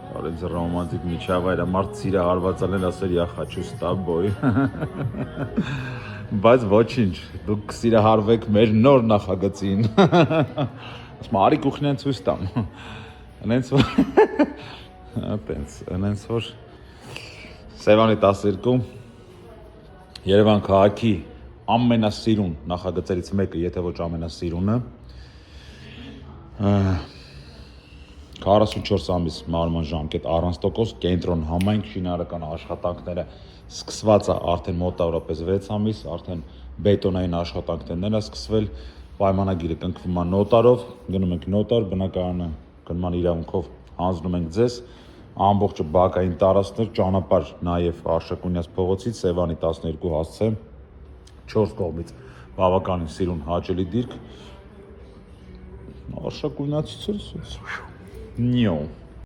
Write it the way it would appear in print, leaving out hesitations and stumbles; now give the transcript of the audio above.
Արեց ռոմանտիկ միջավայր, մարդ սիրը հարվածանել ասեր я хочу с тобой։ Բայց ոչինչ, դուք սիրահարվեք մեր նոր նախագծին։ Ասում արի կուխնյան ցույց տամ։ Անենց որ անենց որ Սևանի 12 Երևան քաղաքի ամենասիրուն նախագծերից մեկը, եթե ոչ ամենասիրունը 44 ամիս մարման ժամկետ առանց տոկոս կենտրոն համայնք շինարարական աշխատանքները սկսված է արդեն մոտավորապես 6 ամիս, արդեն բետոնային աշխատանքներն է սկսվել, պայմանագիրը կնքվում է նոտարով, գնում ենք նոտար, բնակարանը գնման իրավունքով հանձնում ենք ձեզ, ամբողջը բակային տարածքներ, ճանապարհ նաև Արշակունյաց փողոցից Սևանի 12 հասցե 4 կողմից բավականին սիրուն հաճելի դիրք Արշակունյացից Նյո